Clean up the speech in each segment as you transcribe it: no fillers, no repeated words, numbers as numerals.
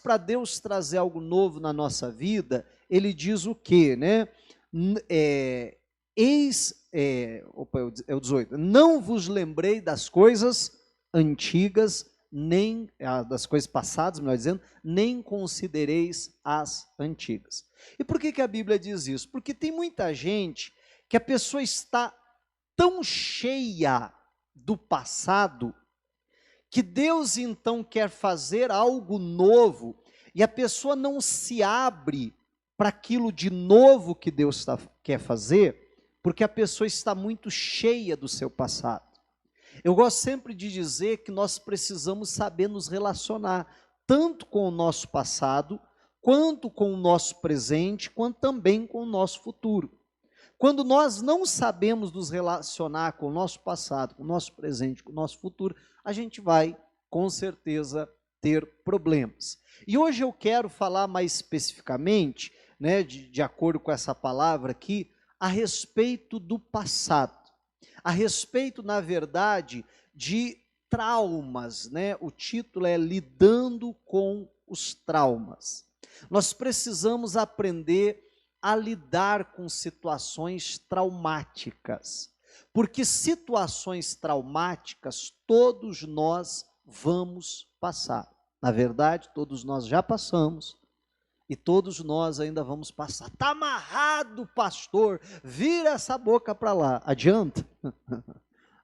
para Deus trazer algo novo na nossa vida, Ele diz o quê, né? É o 18, não vos lembrei das coisas antigas, nem das coisas passadas, melhor dizendo, nem considereis as antigas. E por que a Bíblia diz isso? Porque tem muita gente que a pessoa está tão cheia do passado, que Deus então quer fazer algo novo, e a pessoa não se abre para aquilo de novo que Deus quer fazer, porque a pessoa está muito cheia do seu passado. Eu gosto sempre de dizer que nós precisamos saber nos relacionar, tanto com o nosso passado, quanto com o nosso presente, quanto também com o nosso futuro. Quando nós não sabemos nos relacionar com o nosso passado, com o nosso presente, com o nosso futuro, a gente vai, com certeza, ter problemas. E hoje eu quero falar mais especificamente, né, de acordo com essa palavra aqui, a respeito do passado. A respeito, na verdade, de traumas, né? O título é Lidando com os Traumas. Nós precisamos aprender a lidar com situações traumáticas, porque situações traumáticas todos nós vamos passar. Na verdade, todos nós já passamos e todos nós ainda vamos passar. Está amarrado, pastor, vira essa boca para lá. Adianta?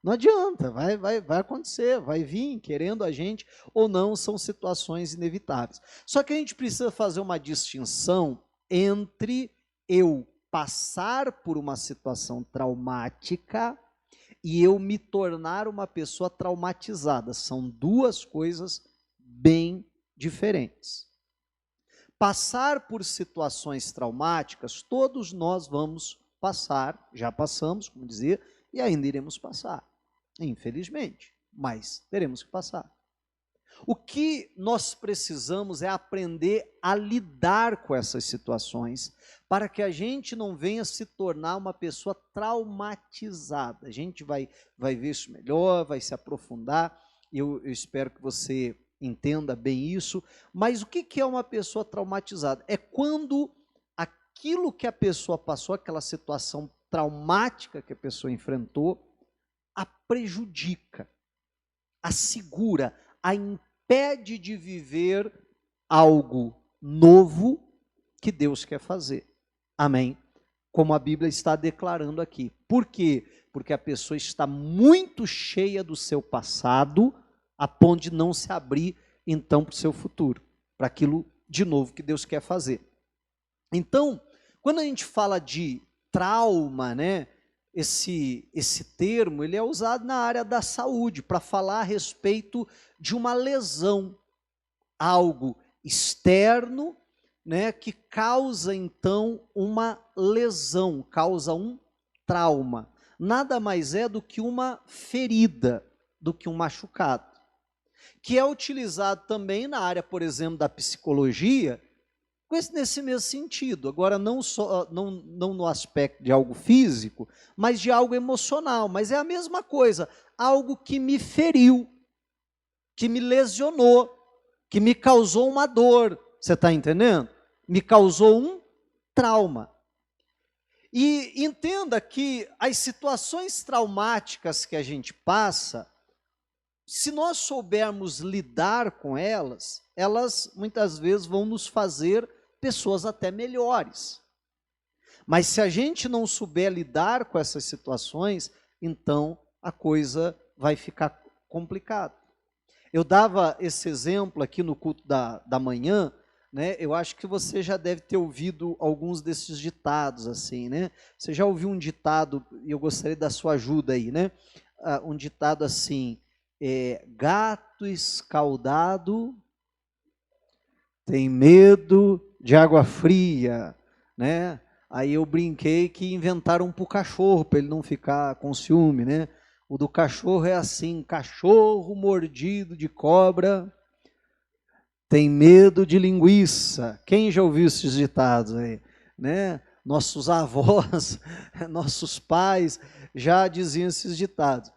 Não adianta, vai acontecer, vai vir, querendo a gente ou não, são situações inevitáveis. Só que a gente precisa fazer uma distinção entre eu passar por uma situação traumática e eu me tornar uma pessoa traumatizada. São duas coisas bem diferentes. Passar por situações traumáticas, todos nós vamos passar, já passamos, como dizia, e ainda iremos passar, infelizmente, mas teremos que passar. O que nós precisamos é aprender a lidar com essas situações, para que a gente não venha se tornar uma pessoa traumatizada. A gente vai ver isso melhor, vai se aprofundar, eu espero que você entenda bem isso, mas o que é uma pessoa traumatizada? É quando aquilo que a pessoa passou, aquela situação traumática que a pessoa enfrentou, a prejudica, a segura, a impede de viver algo novo que Deus quer fazer. Amém? Como a Bíblia está declarando aqui. Por quê? Porque a pessoa está muito cheia do seu passado, a ponto de não se abrir, então, para o seu futuro, para aquilo de novo que Deus quer fazer. Então, quando a gente fala de trauma, né, esse termo, ele é usado na área da saúde, para falar a respeito de uma lesão, algo externo, né, que causa, então, uma lesão, causa um trauma. Nada mais é do que uma ferida, do que um machucado, que é utilizado também na área, por exemplo, da psicologia, nesse mesmo sentido. Agora, não no aspecto de algo físico, mas de algo emocional. Mas é a mesma coisa, algo que me feriu, que me lesionou, que me causou uma dor. Você está entendendo? Me causou um trauma. E entenda que as situações traumáticas que a gente passa, se nós soubermos lidar com elas, elas muitas vezes vão nos fazer pessoas até melhores. Mas se a gente não souber lidar com essas situações, então a coisa vai ficar complicada. Eu dava esse exemplo aqui no culto da manhã, né? Eu acho que você já deve ter ouvido alguns desses ditados assim, né? Você já ouviu um ditado, e eu gostaria da sua ajuda aí, né? Um ditado assim, gato escaldado tem medo de água fria, né? Aí eu brinquei que inventaram para o cachorro, para ele não ficar com ciúme, né? O do cachorro é assim, cachorro mordido de cobra tem medo de linguiça. Quem já ouviu esses ditados aí, né? Nossos avós, nossos pais já diziam esses ditados.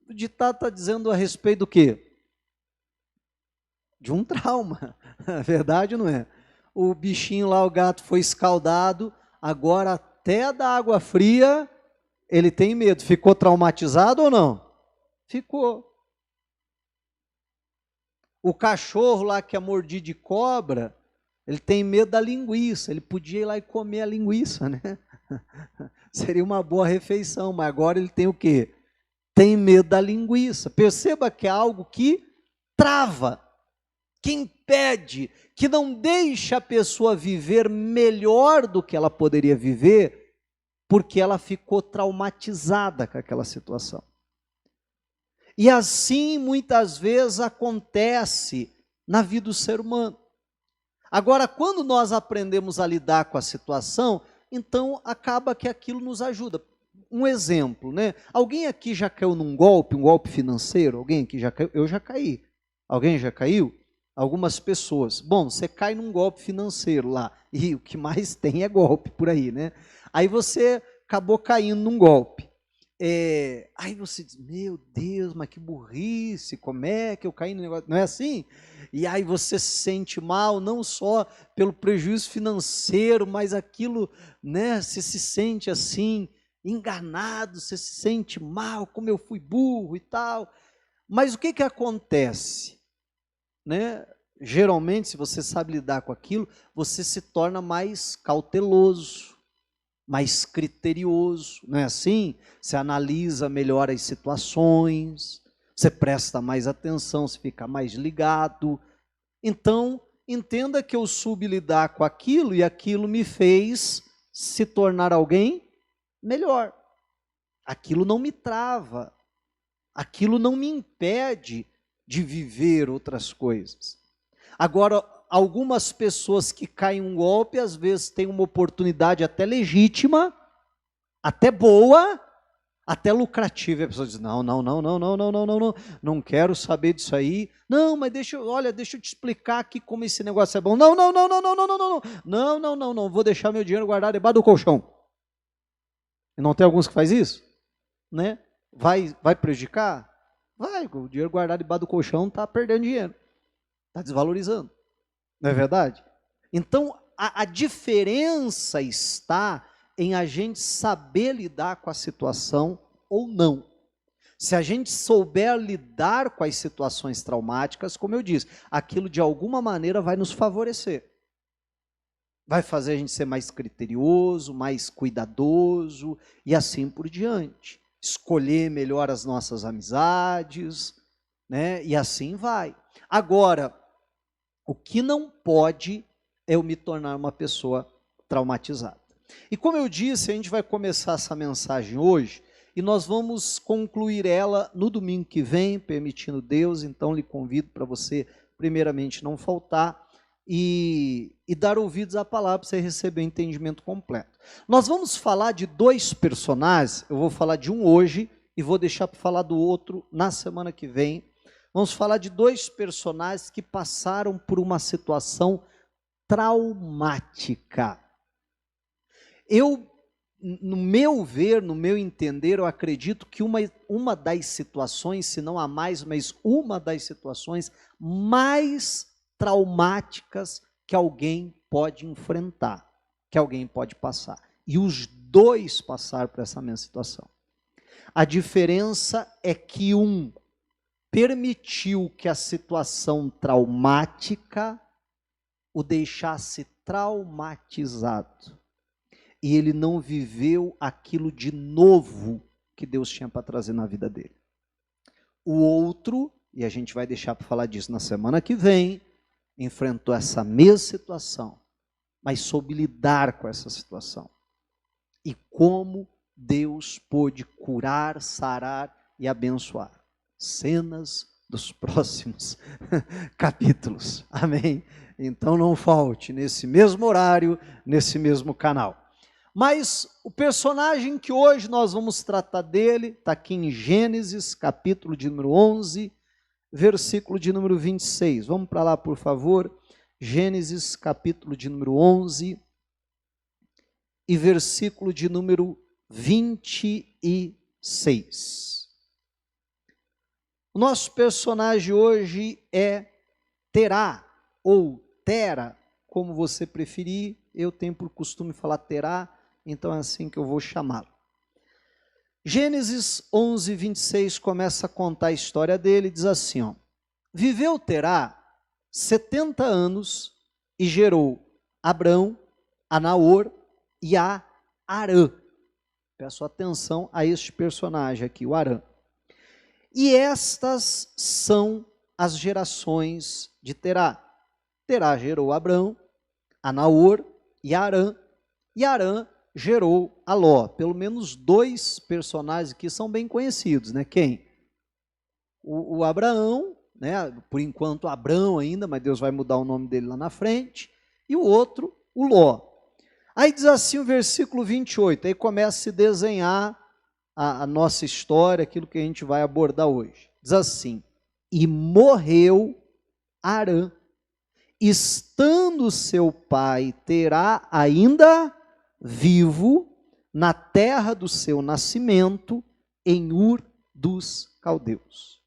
O ditado está dizendo a respeito do quê? De um trauma, É verdade ou não é? O bichinho lá, o gato foi escaldado, agora até da água fria ele tem medo. Ficou traumatizado ou não? Ficou. O cachorro lá que é mordido de cobra, ele tem medo da linguiça. Ele podia ir lá e comer a linguiça, né? Seria uma boa refeição, mas agora ele tem o quê? Tem medo da linguiça. Perceba que é algo que trava, que impede, que não deixa a pessoa viver melhor do que ela poderia viver, porque ela ficou traumatizada com aquela situação. E assim muitas vezes acontece na vida do ser humano. Agora, quando nós aprendemos a lidar com a situação, então acaba que aquilo nos ajuda. Um exemplo, né? Alguém aqui já caiu num golpe, um golpe financeiro? Alguém aqui já caiu? Eu já caí. Alguém já caiu? Algumas pessoas. Bom, você cai num golpe financeiro lá, e o que mais tem é golpe por aí, né? Aí você acabou caindo num golpe. Aí você diz, meu Deus, mas que burrice, como é que eu caí no negócio? Não é assim? E aí você se sente mal, não só pelo prejuízo financeiro, mas aquilo, né, você se sente assim, enganado, você se sente mal, como eu fui burro e tal. Mas o que que acontece? Né? Geralmente, se você sabe lidar com aquilo, você se torna mais cauteloso, mais criterioso, não é assim? Você analisa melhor as situações, você presta mais atenção, você fica mais ligado. Então, entenda que eu soube lidar com aquilo e aquilo me fez se tornar alguém melhor. Aquilo não me trava, aquilo não me impede de viver outras coisas. Agora, algumas pessoas que caem um golpe, às vezes têm uma oportunidade até legítima, até boa, até lucrativa. E a pessoa diz, não, não quero saber disso aí. Não, mas deixa eu te explicar aqui como esse negócio é bom. Não, vou deixar meu dinheiro guardado debaixo do colchão. E não tem alguns que faz isso? Né? Vai prejudicar? Vai, o dinheiro guardado debaixo do colchão está perdendo dinheiro, está desvalorizando. Não é verdade? Então, a diferença está em a gente saber lidar com a situação ou não. Se a gente souber lidar com as situações traumáticas, como eu disse, aquilo de alguma maneira vai nos favorecer. Vai fazer a gente ser mais criterioso, mais cuidadoso e assim por diante. Escolher melhor as nossas amizades, né? E assim vai. Agora, o que não pode é eu me tornar uma pessoa traumatizada. E como eu disse, a gente vai começar essa mensagem hoje e nós vamos concluir ela no domingo que vem, permitindo Deus. Então lhe convido para você, primeiramente, não faltar e dar ouvidos à palavra para você receber o entendimento completo. Nós vamos falar de dois personagens, eu vou falar de um hoje e vou deixar para falar do outro na semana que vem. Vamos falar de dois personagens que passaram por uma situação traumática. No meu ver, no meu entender, eu acredito que uma das situações, se não a mais, mas uma das situações mais traumáticas que alguém pode enfrentar, que alguém pode passar. E os dois passaram por essa mesma situação. A diferença é que um permitiu que a situação traumática o deixasse traumatizado. E ele não viveu aquilo de novo que Deus tinha para trazer na vida dele. O outro, e a gente vai deixar para falar disso na semana que vem, enfrentou essa mesma situação, mas soube lidar com essa situação. E como Deus pôde curar, sarar e abençoar. Cenas dos próximos capítulos. Amém? Então não falte nesse mesmo horário, nesse mesmo canal. Mas o personagem que hoje nós vamos tratar dele, está aqui em Gênesis, capítulo de número 11, versículo de número 26. Vamos para lá, por favor. Gênesis, capítulo de número 11 e versículo de número 26. O nosso personagem hoje é Terá, ou Tera, como você preferir, eu tenho por costume falar Terá, então é assim que eu vou chamá-lo. Gênesis 11, 26 começa a contar a história dele, diz assim, ó, viveu Terá 70 anos e gerou Abrão, a Naor e a Harã. Peço atenção a este personagem aqui, o Harã. E estas são as gerações de Terá. Terá gerou Abrão, a Naor e a Harã. E Harã gerou a Ló. Pelo menos dois personagens que são bem conhecidos, né? Quem? O Abraão, né? Por enquanto Abrão ainda, mas Deus vai mudar o nome dele lá na frente. E o outro, o Ló. Aí diz assim o versículo 28, aí começa a se desenhar a nossa história, aquilo que a gente vai abordar hoje. Diz assim, e morreu Harã, estando seu pai Terá ainda vivo na terra do seu nascimento, em Ur dos Caldeus.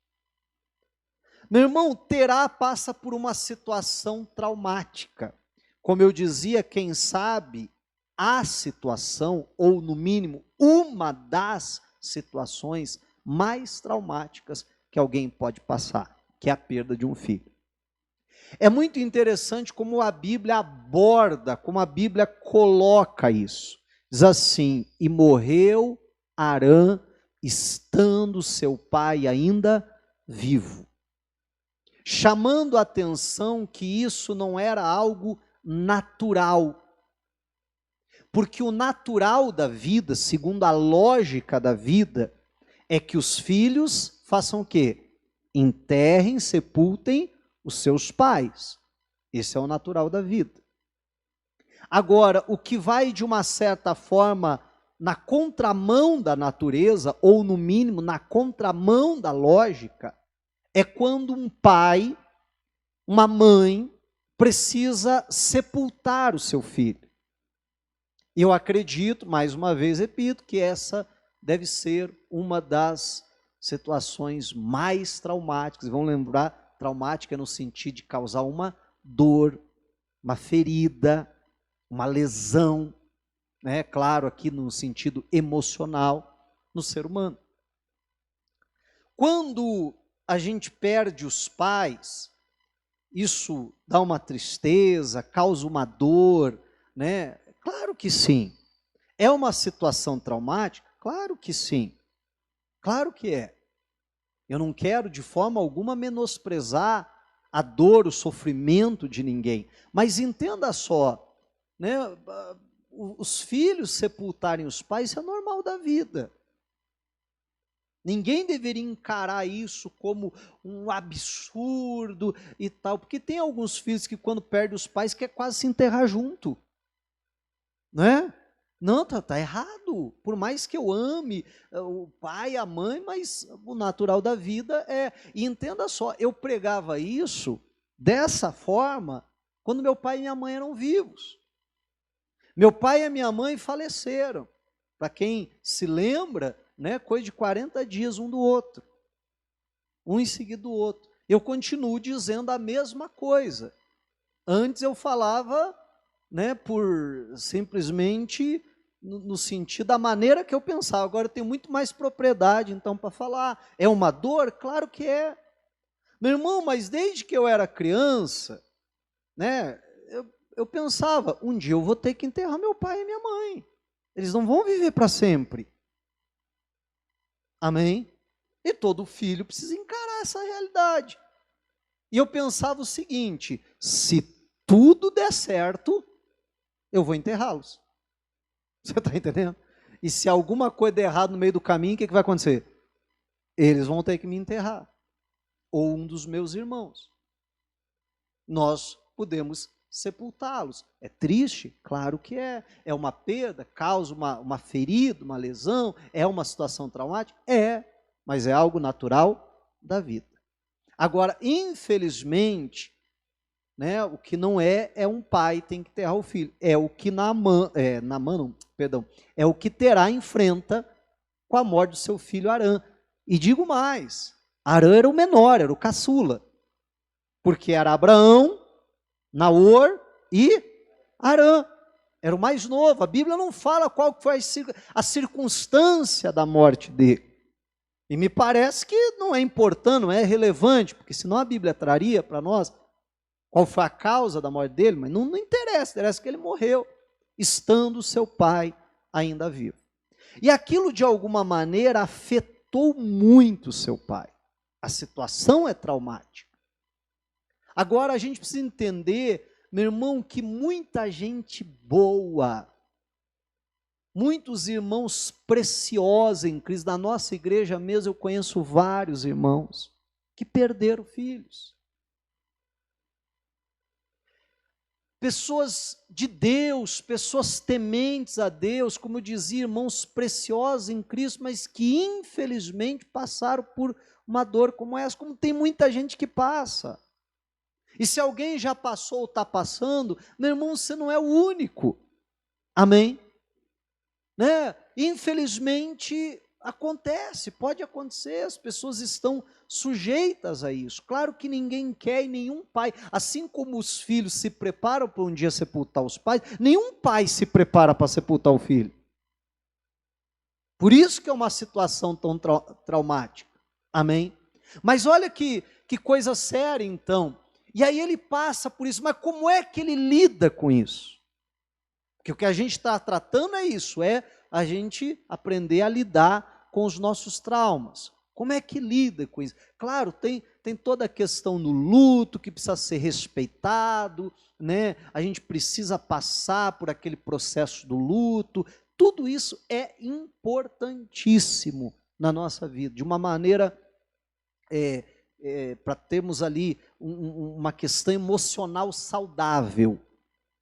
Meu irmão, Terá passa por uma situação traumática. Como eu dizia, quem sabe a situação, ou no mínimo, uma das situações mais traumáticas que alguém pode passar, que é a perda de um filho. É muito interessante como a Bíblia aborda, como a Bíblia coloca isso. Diz assim, e morreu Harã, estando seu pai ainda vivo. Chamando a atenção que isso não era algo natural. Porque o natural da vida, segundo a lógica da vida, é que os filhos façam o quê? Enterrem, sepultem os seus pais. Esse é o natural da vida. Agora, o que vai de uma certa forma na contramão da natureza, ou no mínimo na contramão da lógica, é quando um pai, uma mãe, precisa sepultar o seu filho. Eu acredito, mais uma vez repito, que essa deve ser uma das situações mais traumáticas. Vão lembrar, traumática no sentido de causar uma dor, uma ferida, uma lesão, né? Claro, aqui no sentido emocional, no ser humano. Quando a gente perde os pais, isso dá uma tristeza, causa uma dor, né? Claro que sim. É uma situação traumática? Claro que sim. Claro que é. Eu não quero de forma alguma menosprezar a dor, o sofrimento de ninguém. Mas entenda só, né? Os filhos sepultarem os pais, isso é normal da vida. Ninguém deveria encarar isso como um absurdo e tal, porque tem alguns filhos que quando perdem os pais quer quase se enterrar junto. Não é? Não, tá errado. Por mais que eu ame o pai, a mãe, mas o natural da vida é... E entenda só, eu pregava isso dessa forma quando meu pai e minha mãe eram vivos. Meu pai e a minha mãe faleceram. Para quem se lembra, né, coisa de 40 dias um do outro. Um em seguida do outro. Eu continuo dizendo a mesma coisa. Antes eu falava... né, por simplesmente no sentido da maneira que eu pensava. Agora eu tenho muito mais propriedade então para falar. É uma dor? Claro que é. Meu irmão, mas desde que eu era criança, né, eu pensava, um dia eu vou ter que enterrar meu pai e minha mãe. Eles não vão viver para sempre. Amém? E todo filho precisa encarar essa realidade. E eu pensava o seguinte, se tudo der certo, eu vou enterrá-los. Você está entendendo? E se alguma coisa der errado no meio do caminho, o que vai acontecer? Eles vão ter que me enterrar. Ou um dos meus irmãos. Nós podemos sepultá-los. É triste? Claro que é. É uma perda, causa uma ferida, uma lesão, é uma situação traumática? É, mas é algo natural da vida. Agora, infelizmente, né, o que não é um pai tem que enterrar o filho. É o que é o que Terá enfrenta com a morte do seu filho Harã. E digo mais, Harã era o menor, era o caçula. Porque era Abraão, Naor e Arã. Era o mais novo. A Bíblia não fala qual foi a circunstância da morte dele. E me parece que não é importante, não é relevante, porque senão a Bíblia traria para nós qual foi a causa da morte dele, mas não interessa que ele morreu, estando seu pai ainda vivo. E aquilo de alguma maneira afetou muito seu pai. A situação é traumática. Agora a gente precisa entender, meu irmão, que muita gente boa, muitos irmãos preciosos em Cristo, na nossa igreja mesmo eu conheço vários irmãos que perderam filhos. Pessoas de Deus, pessoas tementes a Deus, como eu dizia, irmãos preciosos em Cristo, mas que infelizmente passaram por uma dor como essa, como tem muita gente que passa. E se alguém já passou ou está passando, meu irmão, você não é o único. Amém? Né? Infelizmente acontece, pode acontecer, as pessoas estão sujeitas a isso. Claro que ninguém quer e nenhum pai, assim como os filhos se preparam para um dia sepultar os pais, nenhum pai se prepara para sepultar o filho. Por isso que é uma situação tão traumática. Amém? Mas olha que coisa séria então. E aí ele passa por isso, mas como é que ele lida com isso? Porque o que a gente está tratando é isso, é a gente aprender a lidar com os nossos traumas. Como é que lida com isso? Claro, tem toda a questão do luto que precisa ser respeitado, né? A gente precisa passar por aquele processo do luto. Tudo isso é importantíssimo na nossa vida, de uma maneira para termos ali uma questão emocional saudável.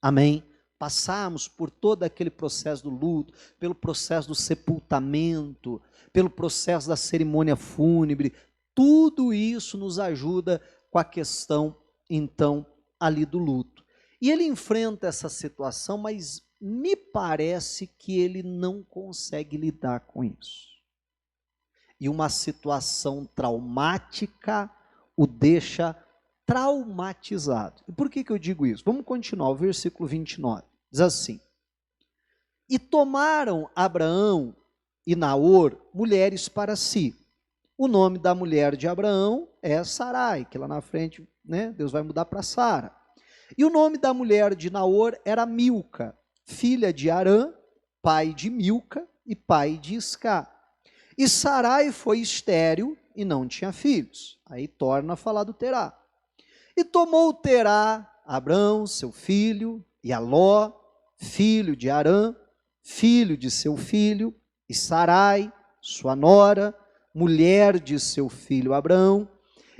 Amém? Passarmos por todo aquele processo do luto, pelo processo do sepultamento, pelo processo da cerimônia fúnebre, tudo isso nos ajuda com a questão, então, ali do luto. E ele enfrenta essa situação, mas me parece que ele não consegue lidar com isso. E uma situação traumática o deixa traumatizado. E por que eu digo isso? Vamos continuar, o versículo 29. Diz assim: E tomaram Abraão e Naor mulheres para si. O nome da mulher de Abraão é Sarai, que lá na frente, né, Deus vai mudar para Sara. E o nome da mulher de Naor era Milca, filha de Arã, pai de Milca e pai de Isca. E Sarai foi estéril e não tinha filhos. Aí torna a falar do Terá. E tomou Terá, Abrão, seu filho, e Aló, filho de Arã, filho de seu filho, e Sarai, sua nora, mulher de seu filho Abrão,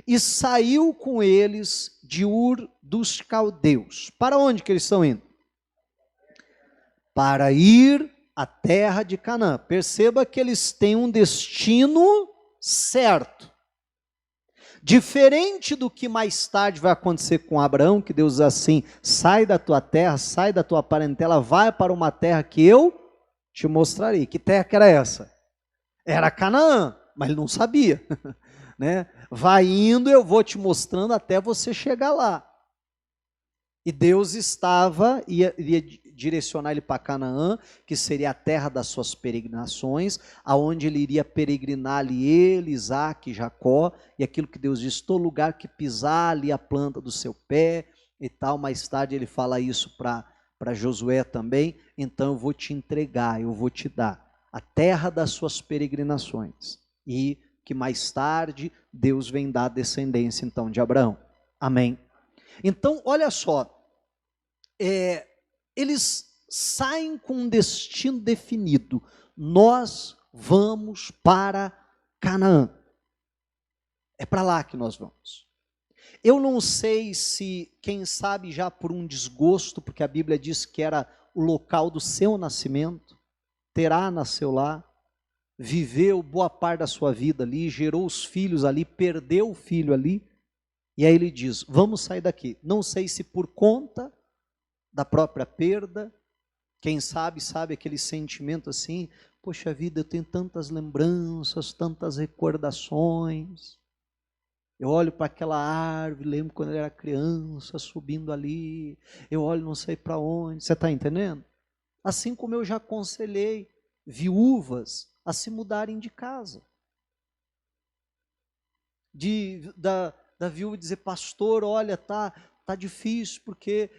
e saiu com eles de Ur dos Caldeus. Para onde que eles estão indo? Para ir à terra de Canaã. Perceba que eles têm um destino certo. Diferente do que mais tarde vai acontecer com Abraão, que Deus diz assim: sai da tua terra, sai da tua parentela, vai para uma terra que eu te mostrarei. Que terra que era essa? Era Canaã, mas ele não sabia. Né? Vai indo, eu vou te mostrando até você chegar lá. E Deus iria direcionar ele para Canaã, que seria a terra das suas peregrinações, aonde ele iria peregrinar ali ele, Isaac, Jacó, e aquilo que Deus diz, todo lugar que pisar ali a planta do seu pé e tal. Mais tarde ele fala isso para Josué também: então eu vou te entregar, eu vou te dar a terra das suas peregrinações. E que mais tarde Deus vem dar a descendência então de Abraão. Amém? Então, olha só, eles saem com um destino definido. Nós vamos para Canaã. É para lá que nós vamos. Eu não sei se, quem sabe já por um desgosto, porque a Bíblia diz que era o local do seu nascimento, Terá nasceu lá, viveu boa parte da sua vida ali, gerou os filhos ali, perdeu o filho ali, e aí ele diz: vamos sair daqui. Não sei se por conta da própria perda, quem sabe aquele sentimento assim: poxa vida, eu tenho tantas lembranças, tantas recordações, Eu olho para aquela árvore, lembro quando eu era criança, subindo ali. Eu olho não sei para onde. Você está entendendo? Assim como eu já aconselhei viúvas a se mudarem de casa. Da viúva dizer, pastor, olha, tá difícil, porque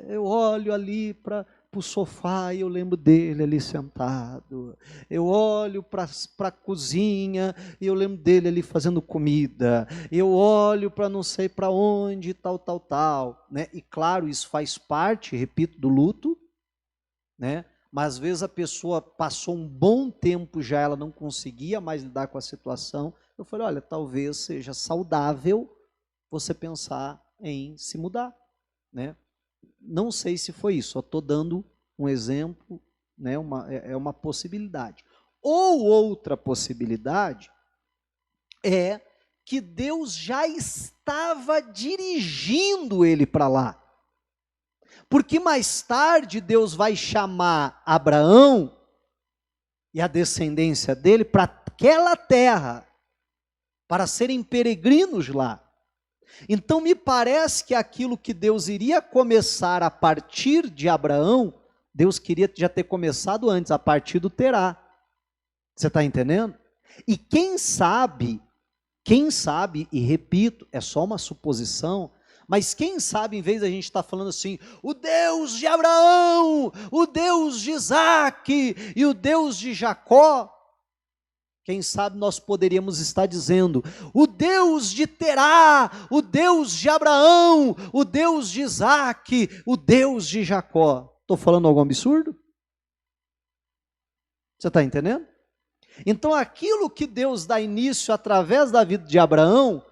eu olho ali para o sofá e eu lembro dele ali sentado. Eu olho para a cozinha e eu lembro dele ali fazendo comida. Eu olho para não sei para onde, tal. Né? E claro, isso faz parte, repito, do luto, né? Mas às vezes a pessoa passou um bom tempo já, ela não conseguia mais lidar com a situação. Eu falei, olha, talvez seja saudável você pensar em se mudar, né? Não sei se foi isso, só estou dando um exemplo, né? É uma possibilidade. Ou outra possibilidade é que Deus já estava dirigindo ele para lá. Porque mais tarde Deus vai chamar Abraão e a descendência dele para aquela terra, para serem peregrinos lá. Então me parece que aquilo que Deus iria começar a partir de Abraão, Deus queria já ter começado antes, a partir do Terá. Você está entendendo? E quem sabe, e repito, é só uma suposição, mas quem sabe, em vez da gente estar falando assim, o Deus de Abraão, o Deus de Isaac e o Deus de Jacó, quem sabe nós poderíamos estar dizendo, o Deus de Terá, o Deus de Abraão, o Deus de Isaac, o Deus de Jacó. Estou falando algum absurdo? Você está entendendo? Então aquilo que Deus dá início através da vida de Abraão,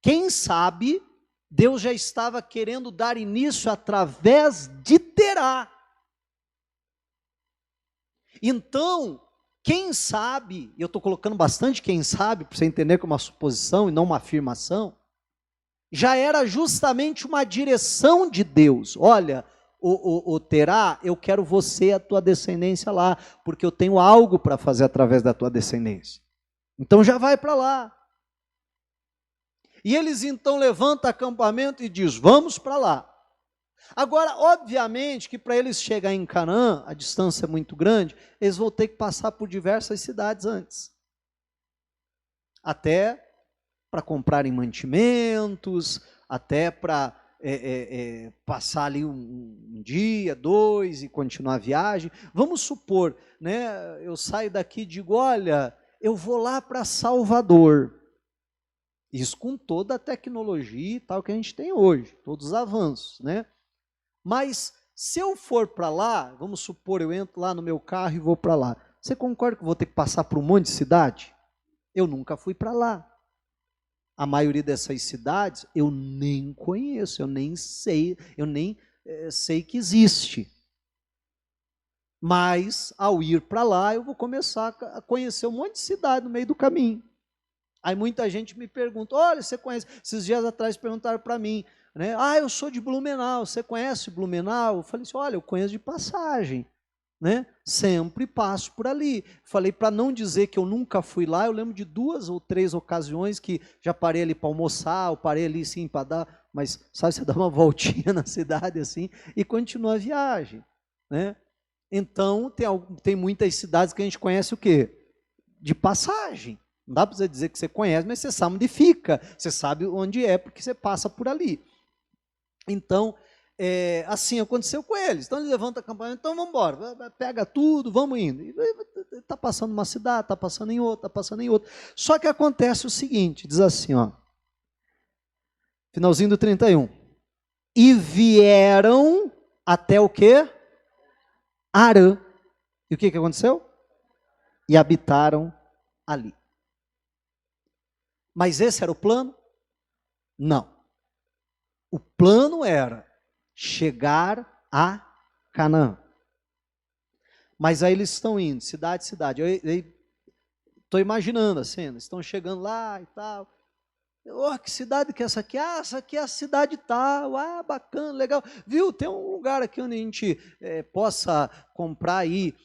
quem sabe Deus já estava querendo dar início através de Terá. Então, quem sabe, eu estou colocando bastante quem sabe, para você entender que é uma suposição e não uma afirmação, já era justamente uma direção de Deus. Olha, o Terá, eu quero você e a tua descendência lá, porque eu tenho algo para fazer através da tua descendência. Então já vai para lá. E eles então levantam acampamento e diz, vamos para lá. Agora, obviamente que para eles chegarem em Canaã, a distância é muito grande, eles vão ter que passar por diversas cidades antes. Até para comprarem mantimentos, até para passar ali um dia, 2 e continuar a viagem. Vamos supor, né, eu saio daqui e digo, olha, eu vou lá para Salvador. Isso com toda a tecnologia e tal que a gente tem hoje, todos os avanços, né? Mas se eu for para lá, vamos supor, eu entro lá no meu carro e vou para lá. Você concorda que eu vou ter que passar por um monte de cidade? Eu nunca fui para lá. A maioria dessas cidades eu nem conheço, eu nem sei que existe. Mas ao ir para lá, eu vou começar a conhecer um monte de cidade no meio do caminho. Aí muita gente me pergunta, olha, você conhece? Esses dias atrás perguntaram para mim, né? Ah, eu sou de Blumenau, você conhece Blumenau? Eu falei assim, olha, eu conheço de passagem, né? Sempre passo por ali. Falei, para não dizer que eu nunca fui lá, eu lembro de 2 ou 3 ocasiões que já parei ali para almoçar, ou parei ali sim para dar, mas sabe, você dá uma voltinha na cidade assim e continua a viagem, né? Então, tem muitas cidades que a gente conhece o quê? De passagem. Não dá para você dizer que você conhece, mas você sabe onde fica, você sabe onde é, porque você passa por ali. Então, assim aconteceu com eles. Então, eles levantam a campanha, então vamos embora, pega tudo, vamos indo. Está passando uma cidade, está passando em outra, está passando em outra. Só que acontece o seguinte, diz assim, ó, finalzinho do 31. E vieram até o quê? Arã. E o que aconteceu? E habitaram ali. Mas esse era o plano? Não. O plano era chegar a Canaã. Mas aí eles estão indo, cidade, cidade. Eu estou imaginando a cena, estão chegando lá e tal. Oh, que cidade que é essa aqui? Ah, essa aqui é a cidade tal. Ah, bacana, legal. Viu, tem um lugar aqui onde a gente possa comprar aí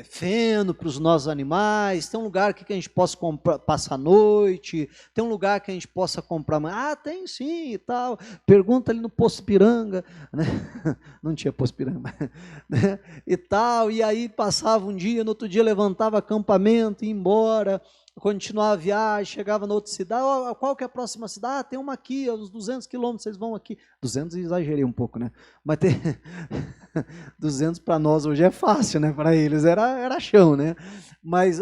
feno para os nossos animais. Tem um lugar aqui que a gente possa passar a noite. Tem um lugar que a gente possa comprar. Ah, tem sim e tal. Pergunta ali no Poço Piranga, né? Não tinha Poço Piranga, né? E tal. E aí passava um dia, no outro dia levantava acampamento, ia embora. Continuava a viagem, chegava na outra cidade, qual que é a próxima cidade? Ah, tem uma aqui, uns 200 quilômetros, vocês vão aqui. 200 exagerei um pouco, né? Mas tem 200 para nós hoje é fácil, né? Para eles era chão, né? Mas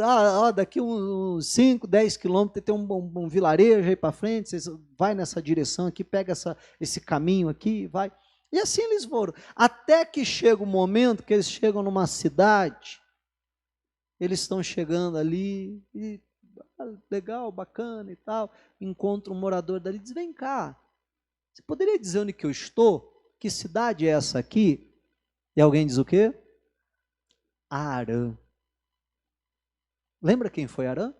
daqui uns 5, 10 quilômetros tem um vilarejo aí para frente, vocês vai nessa direção aqui, pega esse caminho aqui, vai. E assim eles foram. Até que chega o momento que eles chegam numa cidade, eles estão chegando ali e legal, bacana e tal, encontra um morador dali, diz, vem cá, você poderia dizer onde que eu estou? Que cidade é essa aqui? E alguém diz o quê? Arã. Lembra quem foi Arã?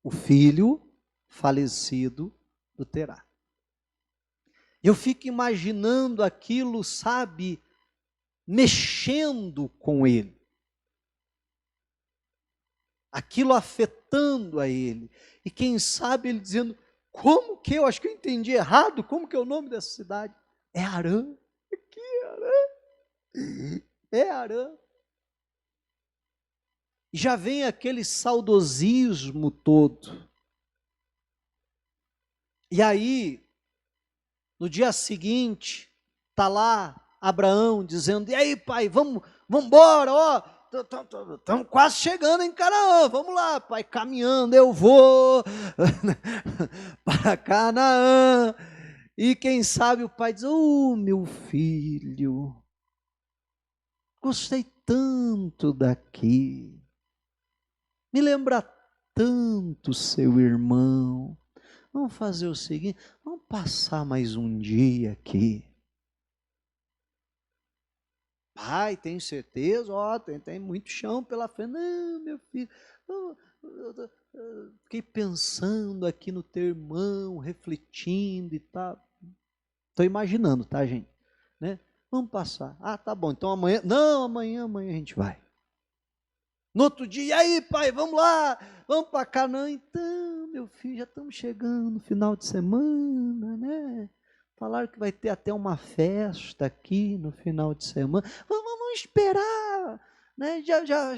O filho falecido do Terá. Eu fico imaginando aquilo, sabe, mexendo com ele. Aquilo afetando a ele. E quem sabe ele dizendo, como que eu acho que eu entendi errado, como que é o nome dessa cidade? É Arã. Aqui é Arã. É Arã. E já vem aquele saudosismo todo. E aí, no dia seguinte, está lá Abraão dizendo, e aí pai, vamos embora, ó. Estamos quase chegando em Canaã, vamos lá, pai, caminhando, eu vou para Canaã. E quem sabe o pai diz, meu filho, gostei tanto daqui, me lembra tanto seu irmão, vamos fazer o seguinte, vamos passar mais um dia aqui. Pai, tem certeza? Tem muito chão pela frente. Não, meu filho, fiquei pensando aqui no teu irmão, refletindo e tal. Estou imaginando, tá, gente? Né? Vamos passar. Ah, tá bom, então amanhã. Não, amanhã a gente vai. No outro dia, e aí, pai, vamos lá, vamos para Canaã. Então, meu filho, já estamos chegando no final de semana, né? Falaram que vai ter até uma festa aqui no final de semana. Vamos esperar, né? Já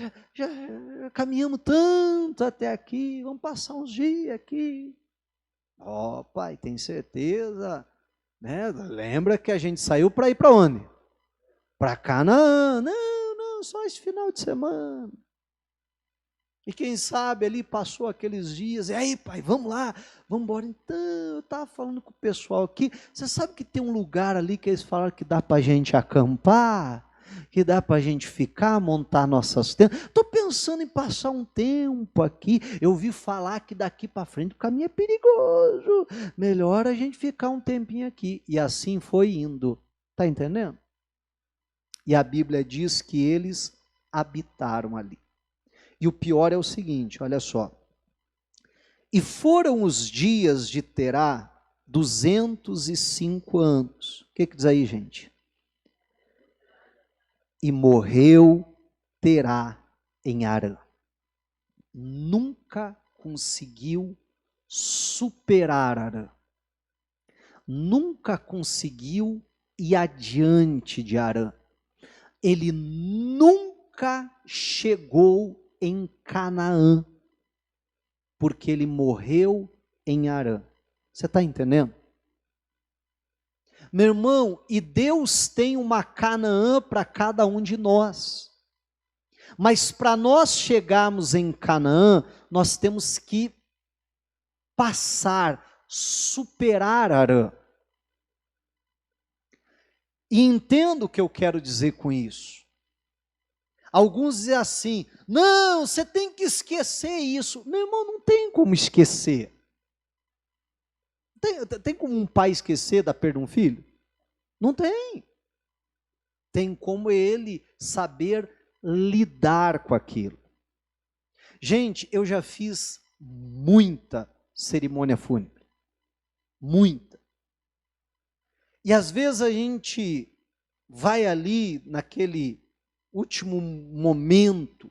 caminhamos tanto até aqui, vamos passar uns dias aqui. Pai, tem certeza? Né? Lembra que a gente saiu para ir para onde? Para Canaã. Não, só esse final de semana. E quem sabe ali passou aqueles dias, e aí pai, vamos lá, vamos embora. Então, eu estava falando com o pessoal aqui, você sabe que tem um lugar ali que eles falaram que dá para a gente acampar, que dá para a gente ficar, montar nossas tendas. Estou pensando em passar um tempo aqui, eu ouvi falar que daqui para frente o caminho é perigoso, melhor a gente ficar um tempinho aqui. E assim foi indo, está entendendo? E a Bíblia diz que eles habitaram ali. E o pior é o seguinte, olha só. E foram os dias de Terá 205 anos. O que diz aí, gente? E morreu Terá em Harã. Nunca conseguiu superar Harã. Nunca conseguiu ir adiante de Harã. Ele nunca chegou em Canaã, porque ele morreu em Harã. Você está entendendo? Meu irmão, e Deus tem uma Canaã para cada um de nós. Mas para nós chegarmos em Canaã, nós temos que passar, superar Harã. E entendo o que eu quero dizer com isso. Alguns dizem assim, não, você tem que esquecer isso. Meu irmão, não tem como esquecer. Tem como um pai esquecer da perda de um filho? Não tem. Tem como ele saber lidar com aquilo. Gente, eu já fiz muita cerimônia fúnebre. Muita. E às vezes a gente vai ali naquele último momento,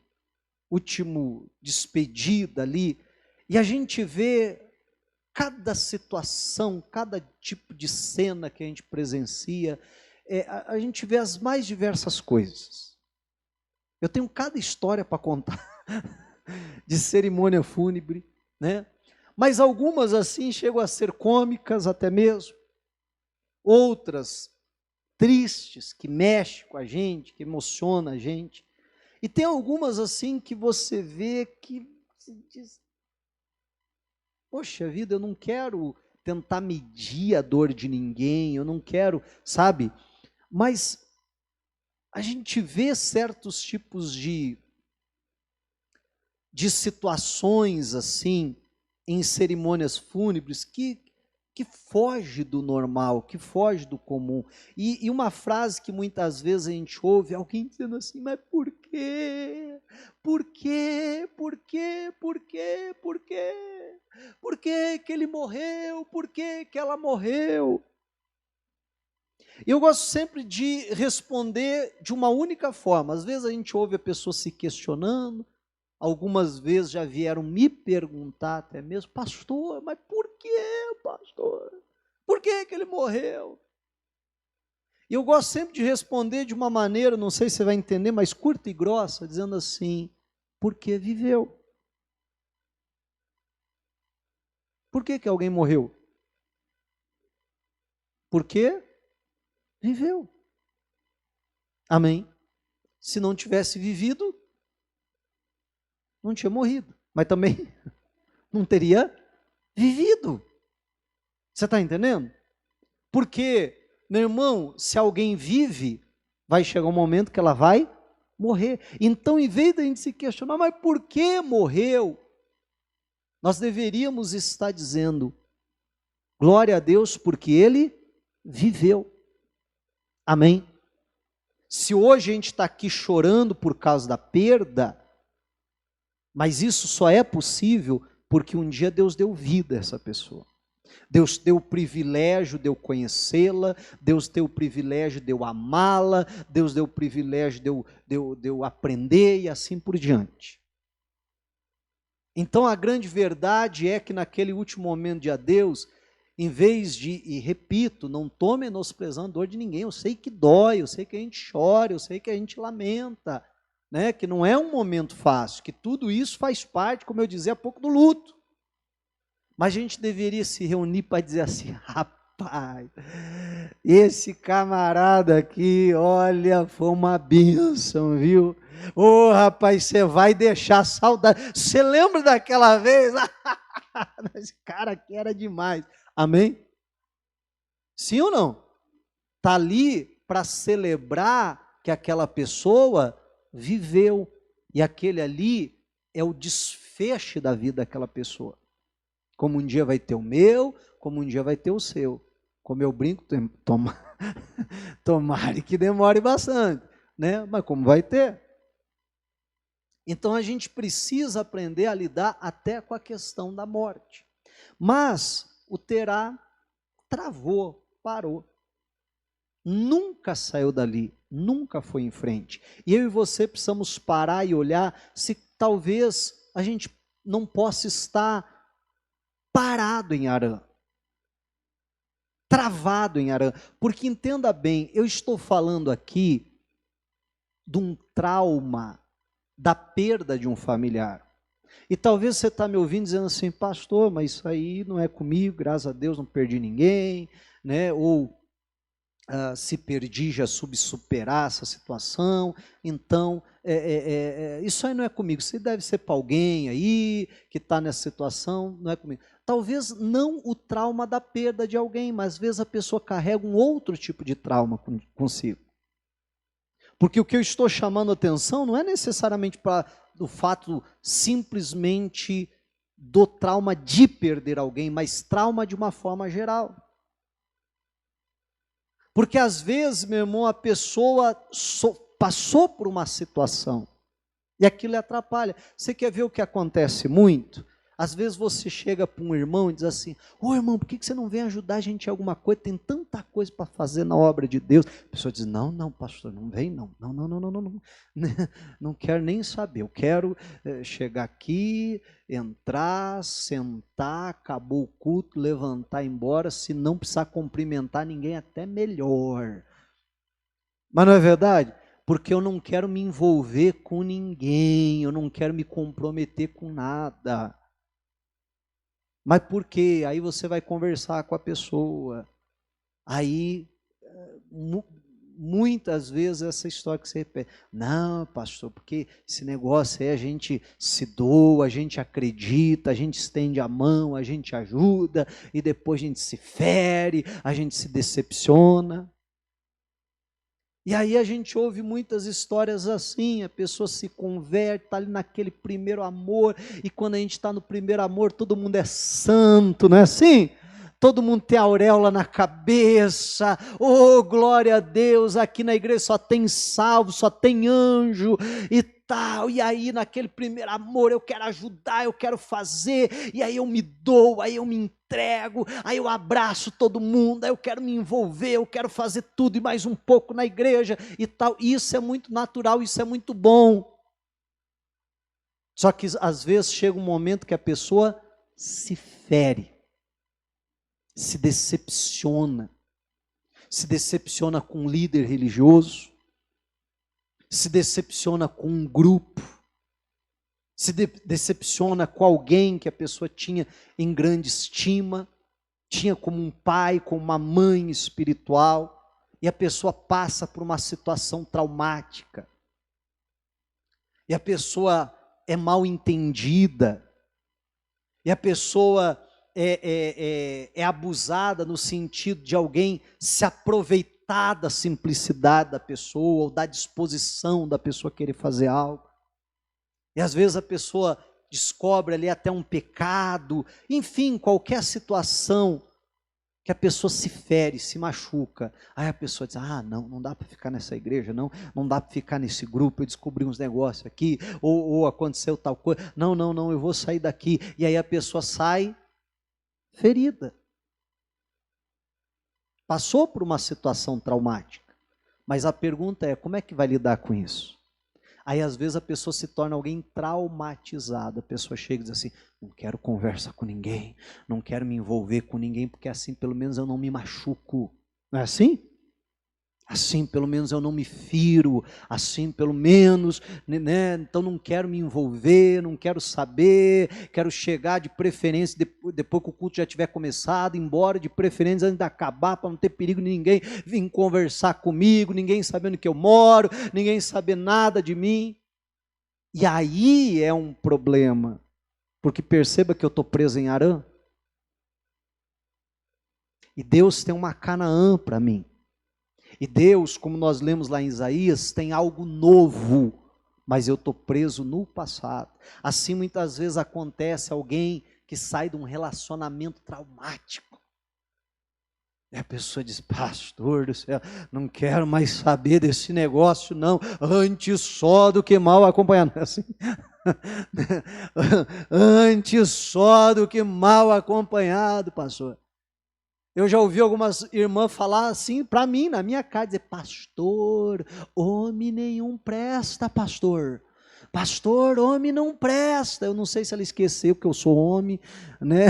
último despedida ali, e a gente vê cada situação, cada tipo de cena que a gente presencia, a gente vê as mais diversas coisas. Eu tenho cada história para contar de cerimônia fúnebre, né? Mas algumas assim chegam a ser cômicas até mesmo, outras tristes, que mexem com a gente, que emocionam a gente. E tem algumas assim que você vê que se diz, poxa vida, eu não quero tentar medir a dor de ninguém, eu não quero, sabe? Mas a gente vê certos tipos de situações assim, em cerimônias fúnebres, que foge do normal, que foge do comum. E uma frase que muitas vezes a gente ouve, alguém dizendo assim, mas por quê? Por quê? Por quê? Por quê? Por quê? Por que que ele morreu? Por que que ela morreu? Eu gosto sempre de responder de uma única forma. Às vezes a gente ouve a pessoa se questionando, algumas vezes já vieram me perguntar até mesmo, pastor, mas por que, pastor? Por que que ele morreu? E eu gosto sempre de responder de uma maneira, não sei se você vai entender, mas curta e grossa, dizendo assim, porque viveu. Por que que alguém morreu? Porque viveu. Amém? Se não tivesse vivido, não tinha morrido, mas também não teria vivido. Você está entendendo? Porque, meu irmão, se alguém vive, vai chegar um momento que ela vai morrer. Então, em vez de a gente se questionar, mas por que morreu? Nós deveríamos estar dizendo, glória a Deus, porque ele viveu. Amém? Se hoje a gente está aqui chorando por causa da perda, mas isso só é possível porque um dia Deus deu vida a essa pessoa. Deus deu o privilégio de eu conhecê-la, Deus deu o privilégio de eu amá-la, Deus deu o privilégio de eu aprender e assim por diante. Então a grande verdade é que naquele último momento de adeus, em vez de, e repito, não estou menosprezando a dor de ninguém, eu sei que dói, eu sei que a gente chora, eu sei que a gente lamenta, né? Que não é um momento fácil, que tudo isso faz parte, como eu dizia há pouco, do luto. Mas a gente deveria se reunir para dizer assim, rapaz, esse camarada aqui, olha, foi uma bênção, viu? Ô, rapaz, você vai deixar saudade. Você lembra daquela vez? Esse cara aqui era demais. Amém? Sim ou não? Está ali para celebrar que aquela pessoa viveu. E aquele ali é o desfecho da vida daquela pessoa. Como um dia vai ter o meu, como um dia vai ter o seu. Como eu brinco, tomara que demore bastante, né? Mas como vai ter? Então a gente precisa aprender a lidar até com a questão da morte. Mas o Terá travou, parou. Nunca saiu dali, nunca foi em frente. E eu e você precisamos parar e olhar se talvez a gente não possa estar parado em Harã, travado em Harã, porque entenda bem, eu estou falando aqui de um trauma da perda de um familiar. E talvez você está me ouvindo dizendo assim, pastor, mas isso aí não é comigo, graças a Deus não perdi ninguém, né? Ou se perdi já soube superar essa situação, então isso aí não é comigo, isso deve ser para alguém aí que está nessa situação, não é comigo. Talvez não o trauma da perda de alguém, mas às vezes a pessoa carrega um outro tipo de trauma consigo. Porque o que eu estou chamando a atenção não é necessariamente para o fato simplesmente do trauma de perder alguém, mas trauma de uma forma geral. Porque às vezes, meu irmão, a pessoa passou por uma situação e aquilo atrapalha. Você quer ver o que acontece muito? Às vezes você chega para um irmão e diz assim: ô irmão, por que você não vem ajudar a gente em alguma coisa? Tem tanta coisa para fazer na obra de Deus. A pessoa diz: não, pastor, não vem não. Não, não quero nem saber. Eu quero chegar aqui, entrar, sentar, acabou o culto, levantar e ir embora. Se não precisar cumprimentar ninguém, até melhor. Mas não é verdade? Porque eu não quero me envolver com ninguém, eu não quero me comprometer com nada. Mas por quê? Aí você vai conversar com a pessoa. Aí, muitas vezes essa história que você repete: não, pastor, porque esse negócio aí a gente se doa, a gente acredita, a gente estende a mão, a gente ajuda, e depois a gente se fere, a gente se decepciona. E aí a gente ouve muitas histórias assim, a pessoa se converte, está ali naquele primeiro amor, e quando a gente está no primeiro amor, todo mundo é santo, não é assim? Todo mundo tem auréola na cabeça, oh glória a Deus, aqui na igreja só tem salvo, só tem anjo e tal, e aí naquele primeiro amor eu quero ajudar, eu quero fazer, e aí eu me dou, aí eu me entrego, aí eu abraço todo mundo, aí eu quero me envolver, eu quero fazer tudo e mais um pouco na igreja e tal. Isso é muito natural, isso é muito bom. Só que às vezes chega um momento que a pessoa se fere, se decepciona com um líder religioso, se decepciona com um grupo, se decepciona com alguém que a pessoa tinha em grande estima, tinha como um pai, como uma mãe espiritual, e a pessoa passa por uma situação traumática, e a pessoa é mal entendida, e a pessoa é abusada no sentido de alguém se aproveitar da simplicidade da pessoa, ou da disposição da pessoa querer fazer algo. E às vezes a pessoa descobre ali até um pecado, enfim, qualquer situação que a pessoa se fere, se machuca. Aí a pessoa diz: não dá para ficar nessa igreja, não dá para ficar nesse grupo, eu descobri uns negócios aqui, ou aconteceu tal coisa, não, eu vou sair daqui. E aí a pessoa sai ferida. Passou por uma situação traumática. Mas a pergunta é: como é que vai lidar com isso? Aí às vezes a pessoa se torna alguém traumatizado. A pessoa chega e diz assim: não quero conversa com ninguém, não quero me envolver com ninguém, porque assim pelo menos eu não me machuco. Não é assim? Assim pelo menos eu não me firo, assim pelo menos, né? Então não quero me envolver, não quero saber, quero chegar de preferência, depois que o culto já tiver começado, embora de preferência antes de acabar, para não ter perigo de ninguém vir conversar comigo, ninguém sabendo que eu moro, ninguém saber nada de mim. E aí é um problema, porque perceba que eu estou preso em Harã, e Deus tem uma Canaã para mim. E Deus, como nós lemos lá em Isaías, tem algo novo, mas eu estou preso no passado. Assim muitas vezes acontece alguém que sai de um relacionamento traumático. E a pessoa diz: pastor do céu, não quero mais saber desse negócio não, antes só do que mal acompanhado. Assim, antes só do que mal acompanhado, pastor. Eu já ouvi algumas irmãs falar assim para mim, na minha casa, dizer: pastor, homem nenhum presta, pastor. Pastor, homem não presta. Eu não sei se ela esqueceu que eu sou homem, né?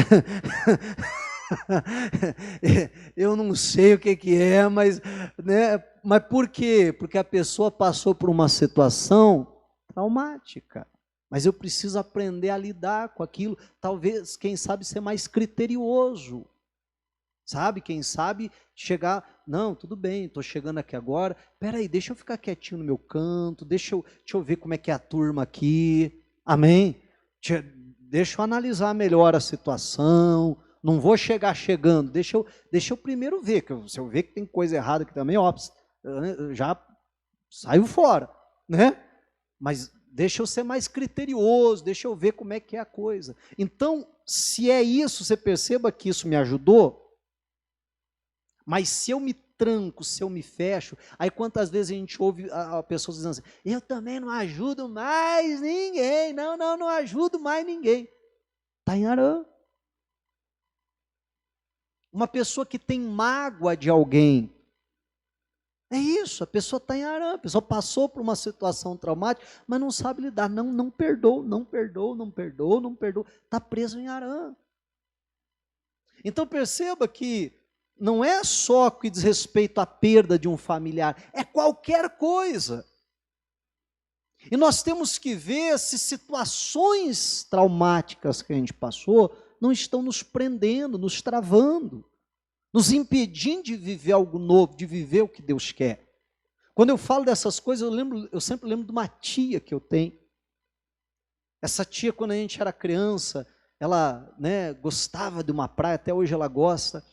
Eu não sei o que é, mas, né? Mas por quê? Porque a pessoa passou por uma situação traumática. Mas eu preciso aprender a lidar com aquilo. Talvez, quem sabe, ser mais criterioso. Sabe, quem sabe chegar: não, tudo bem, estou chegando aqui agora, peraí, deixa eu ficar quietinho no meu canto, deixa eu ver como é que é a turma aqui, amém? Deixa eu analisar melhor a situação, não vou chegar chegando, deixa eu primeiro ver, que se eu ver que tem coisa errada aqui também, ó, já saio fora, né? Mas deixa eu ser mais criterioso, deixa eu ver como é que é a coisa. Então, se é isso, você perceba que isso me ajudou. Mas se eu me tranco, se eu me fecho, aí quantas vezes a gente ouve pessoas dizendo assim: eu também não ajudo mais ninguém, não ajudo mais ninguém. está em Harã. Uma pessoa que tem mágoa de alguém, é isso, a pessoa está em Harã, a pessoa passou por uma situação traumática, mas não sabe lidar, não perdoa, está preso em Harã. Então perceba que não é só que diz respeito à perda de um familiar, é qualquer coisa. E nós temos que ver se situações traumáticas que a gente passou não estão nos prendendo, nos travando, nos impedindo de viver algo novo, de viver o que Deus quer. Quando eu falo dessas coisas, eu sempre lembro de uma tia que eu tenho. Essa tia, quando a gente era criança, ela, né, gostava de uma praia, até hoje ela gosta,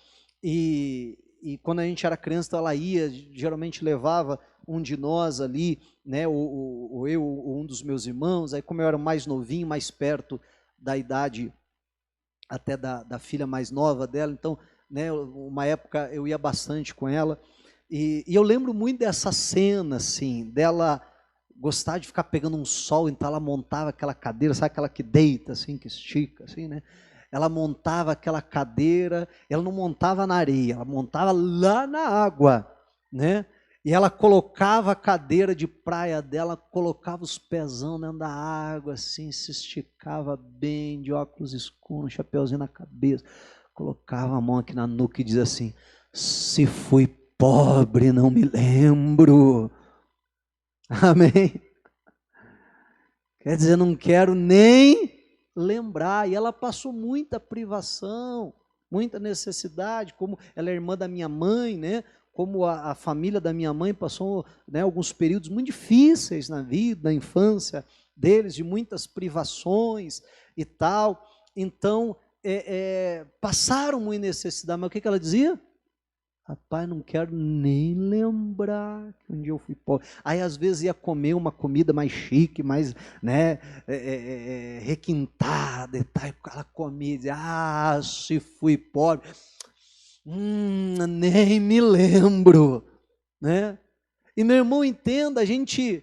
e quando a gente era criança, então ela ia, geralmente levava um de nós ali, né, ou eu, ou um dos meus irmãos, aí como eu era mais novinho, mais perto da idade até da filha mais nova dela, então, né, uma época eu ia bastante com ela, e eu lembro muito dessa cena, assim, dela gostar de ficar pegando um sol, então ela montava aquela cadeira, sabe aquela que deita, assim, que estica, assim, né? Ela montava aquela cadeira, ela não montava na areia, ela montava lá na água, né? E ela colocava a cadeira de praia dela, colocava os pezão dentro da água, assim, se esticava bem, de óculos escuros, um chapeuzinho na cabeça, colocava a mão aqui na nuca e dizia assim, se fui pobre, não me lembro. Amém? Quer dizer, não quero nem lembrar. E ela passou muita privação, muita necessidade, como ela é irmã da minha mãe, né? Como a família da minha mãe passou, né, alguns períodos muito difíceis na vida, na infância deles, de muitas privações e tal. Então, passaram muita necessidade. Mas o que ela dizia? Rapaz, não quero nem lembrar que um dia eu fui pobre. Aí, às vezes, ia comer uma comida mais chique, mais, né, requintada e tal. Ela comia e dizia, se fui pobre, nem me lembro, né? E, meu irmão, entenda, a gente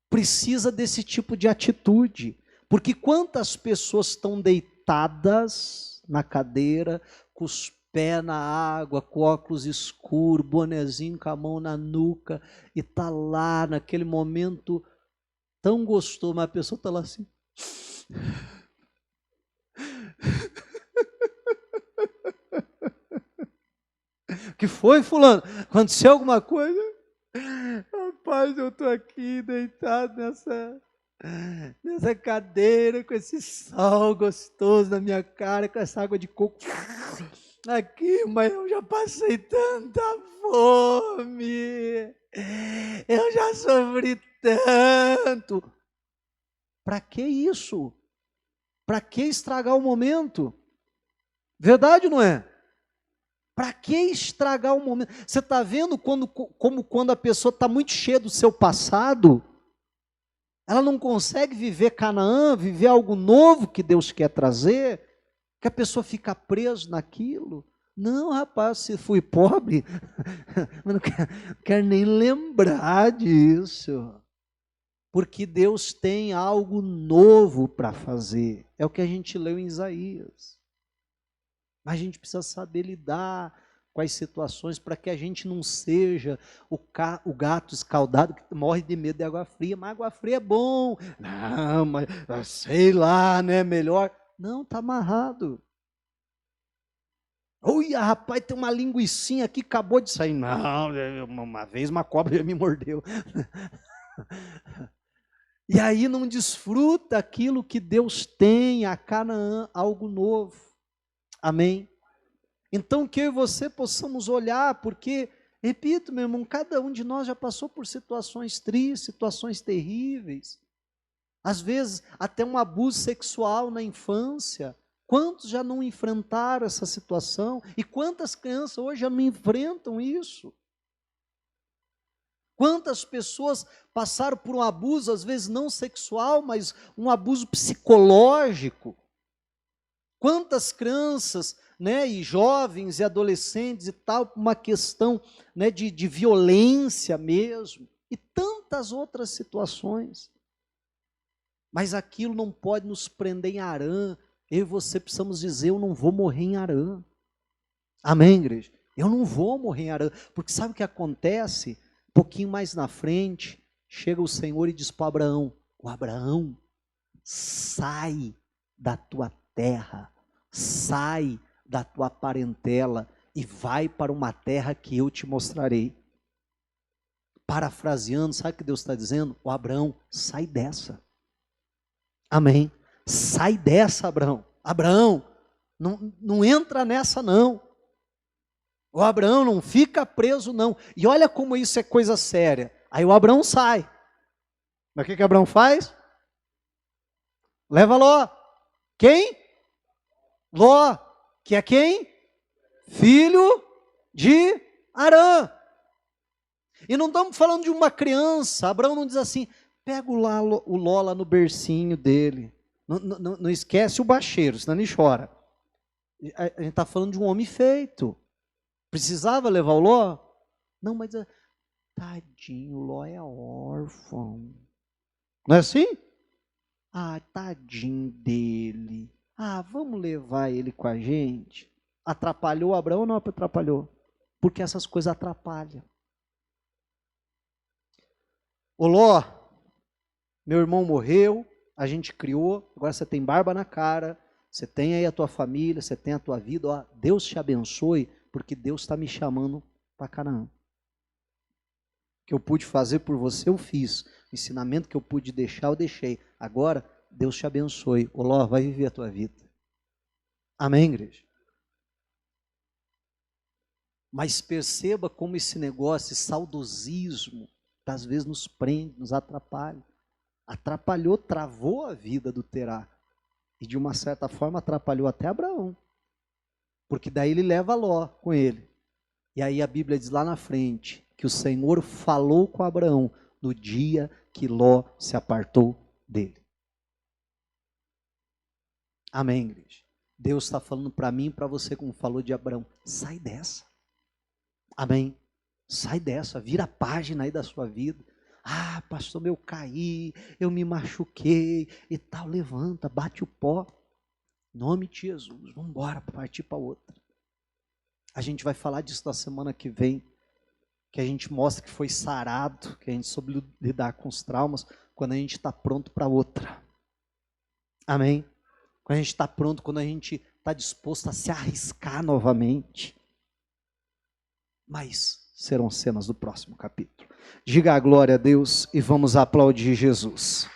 precisa desse tipo de atitude. Porque quantas pessoas estão deitadas na cadeira, com os pé na água, com óculos escuros, bonezinho com a mão na nuca, e está lá naquele momento tão gostoso, mas a pessoa está lá assim. O que foi, fulano? Aconteceu alguma coisa? Rapaz, eu estou aqui deitado nessa cadeira, com esse sol gostoso na minha cara, com essa água de coco aqui, mas eu já passei tanta fome, eu já sofri tanto. Para que isso? Para que estragar o momento? Verdade ou não é? Para que estragar o momento? Você está vendo como quando a pessoa está muito cheia do seu passado, ela não consegue viver Canaã, viver algo novo que Deus quer trazer, que a pessoa fica presa naquilo. Não, rapaz, se fui pobre, eu não quero nem lembrar disso. Porque Deus tem algo novo para fazer. É o que a gente leu em Isaías. Mas a gente precisa saber lidar com as situações para que a gente não seja o gato escaldado que morre de medo de água fria. Mas água fria é bom. Não, mas sei lá, né? Melhor. Não, está amarrado. Olha, rapaz, tem uma linguicinha aqui, acabou de sair. Não, uma vez uma cobra já me mordeu. E aí não desfruta aquilo que Deus tem a Canaã, algo novo. Amém? Então que eu e você possamos olhar, porque, repito, meu irmão, cada um de nós já passou por situações tristes, situações terríveis. Às vezes até um abuso sexual na infância. Quantos já não enfrentaram essa situação? E quantas crianças hoje já não enfrentam isso? Quantas pessoas passaram por um abuso, às vezes não sexual, mas um abuso psicológico? Quantas crianças, né, e jovens e adolescentes e tal, uma questão, né, de violência mesmo, e tantas outras situações. Mas aquilo não pode nos prender em Harã, Eu e você precisamos dizer, eu não vou morrer em Harã. Amém, igreja? Eu não vou morrer em Harã, porque sabe o que acontece? Um pouquinho mais na frente, chega o Senhor e diz para Abraão, o Abraão, sai da tua terra, sai da tua parentela e vai para uma terra que eu te mostrarei. Parafraseando, sabe o que Deus está dizendo? O Abraão, sai dessa. Amém? Sai dessa, Abraão. Abraão, não entra nessa não. O Abraão não fica preso não. E olha como isso é coisa séria. Aí o Abraão sai. Mas o que Abraão faz? Leva Ló. Quem? Ló. Que é quem? Filho de Harã. E não estamos falando de uma criança. Abraão não diz assim, pega o Ló lá no bercinho dele. Não esquece o bacheiro, senão ele chora. A gente está falando de um homem feito. Precisava levar o Ló? Não, mas tadinho, o Ló é órfão. Não é assim? Ah, tadinho dele. Ah, vamos levar ele com a gente. Atrapalhou Abraão ou não atrapalhou? Porque essas coisas atrapalham. Ô Ló, meu irmão morreu, a gente criou, agora você tem barba na cara, você tem aí a tua família, você tem a tua vida, ó, Deus te abençoe, porque Deus está me chamando para Canaã. O que eu pude fazer por você, eu fiz. O ensinamento que eu pude deixar, eu deixei. Agora, Deus te abençoe. Ô Ló, vai viver a tua vida. Amém, igreja? Mas perceba como esse negócio, esse saudosismo, às vezes nos prende, nos atrapalha. Atrapalhou, travou a vida do Terá. E de uma certa forma atrapalhou até Abraão. Porque daí ele leva Ló com ele. E aí a Bíblia diz lá na frente que o Senhor falou com Abraão no dia que Ló se apartou dele. Amém, igreja? Deus está falando para mim e para você, como falou de Abraão, sai dessa. Amém? Sai dessa, vira a página aí da sua vida. Ah, pastor, eu caí, eu me machuquei e tal. Levanta, bate o pó. Em nome de Jesus, vamos embora, partir para outra. A gente vai falar disso na semana que vem, que a gente mostra que foi sarado, que a gente soube lidar com os traumas, quando a gente está pronto para outra. Amém? Quando a gente está pronto, quando a gente está disposto a se arriscar novamente. Mas serão cenas do próximo capítulo. Diga a glória a Deus e vamos aplaudir Jesus.